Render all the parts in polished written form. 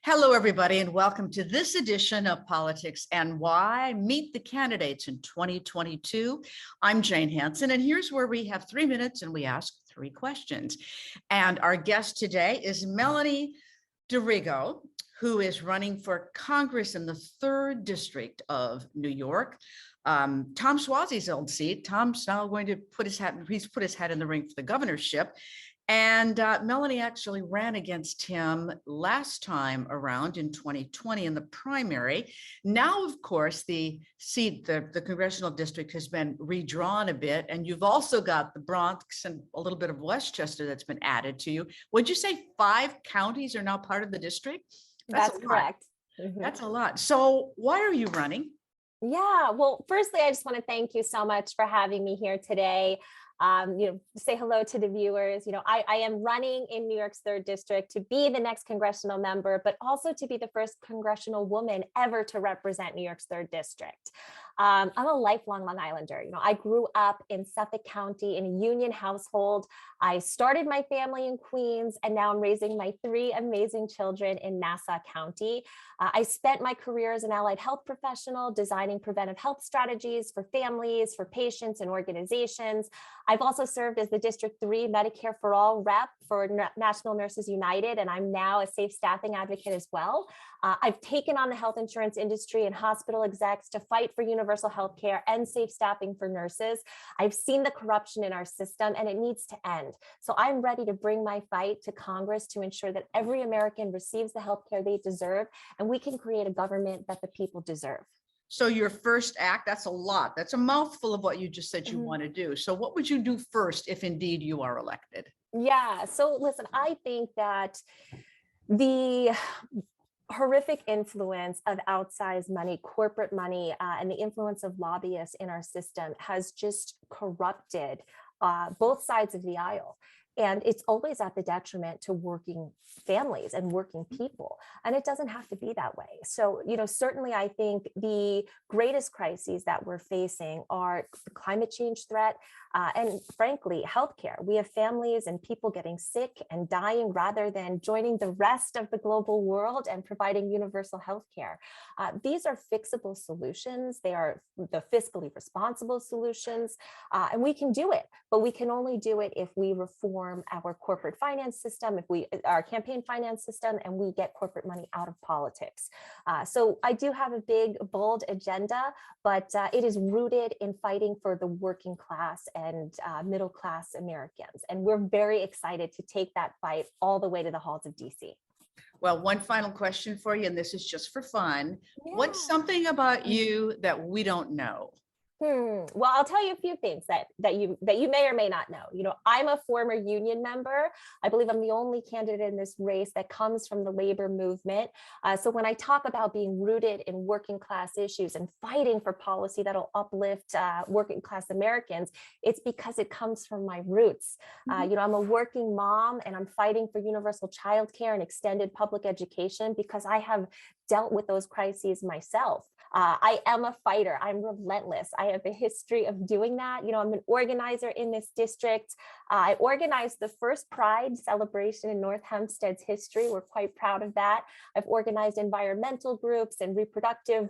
Hello, everybody, and welcome to this edition of Politics and Why. Meet the candidates in 2022. I'm Jane Hanson, and here's where we have 3 minutes and we ask 3 questions. And our guest today is Melanie D'Arrigo, who is running for Congress in the 3rd District of New York. Tom Suozzi's old seat. Tom's now going to put his hat in the ring for the governorship. And Melanie actually ran against him last time around in 2020 in the primary. Now, of course, the seat, the congressional district has been redrawn a bit, and you've also got the Bronx and a little bit of Westchester that's been added to you. Would you say 5 counties are now part of the district? That's correct. That's a lot. So why are you running? Yeah, well, firstly, I just want to thank you so much for having me here today. Say hello to the viewers. I am running in New York's 3rd District to be the next congressional member, but also to be the first congressional woman ever to represent New York's 3rd District. I'm a lifelong Long Islander. I grew up in Suffolk County in a union household. I started my family in Queens, and now I'm raising my 3 amazing children in Nassau County. I spent my career as an allied health professional, designing preventive health strategies for families, for patients, and organizations. I've also served as the District 3 Medicare for All rep for National Nurses United, and I'm now a safe staffing advocate as well. I've taken on the health insurance industry and hospital execs to fight for universal health care and safe staffing for nurses. I've seen the corruption in our system, and it needs to end. So I'm ready to bring my fight to Congress to ensure that every American receives the health care they deserve, and we can create a government that the people deserve. So your first act, that's a lot. That's a mouthful of what you just said you want to do. So what would you do first if indeed you are elected? Yeah, so listen, I think that the horrific influence of outsized money, corporate money, and the influence of lobbyists in our system has just corrupted both sides of the aisle. And it's always at the detriment to working families and working people. And it doesn't have to be that way. So, certainly I think the greatest crises that we're facing are the climate change threat and frankly, healthcare. We have families and people getting sick and dying rather than joining the rest of the global world and providing universal healthcare. These are fixable solutions. They are the fiscally responsible solutions, and we can do it, but we can only do it if we reform our corporate finance system, our campaign finance system, and we get corporate money out of politics. So I do have a big, bold agenda, but it is rooted in fighting for the working class and middle class Americans. And we're very excited to take that fight all the way to the halls of DC. Well, one final question for you, and this is just for fun. Yeah. What's something about you that we don't know? Well, I'll tell you a few things that you may or may not know. I'm a former union member. I believe I'm the only candidate in this race that comes from the labor movement. So when I talk about being rooted in working class issues and fighting for policy that'll uplift working class Americans, it's because it comes from my roots. I'm a working mom, and I'm fighting for universal childcare and extended public education because I have dealt with those crises myself. I am a fighter. I'm relentless. I have a history of doing that. I'm an organizer in this district. I organized the first Pride celebration in North Hempstead's history. We're quite proud of that. I've organized environmental groups and reproductive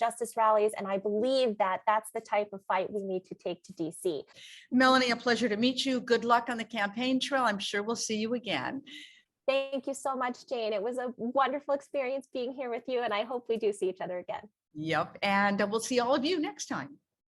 justice rallies, and I believe that that's the type of fight we need to take to DC. Melanie, a pleasure to meet you. Good luck on the campaign trail. I'm sure we'll see you again. Thank you so much, Jane. It was a wonderful experience being here with you, and I hope we do see each other again. Yep. And we'll see all of you next time.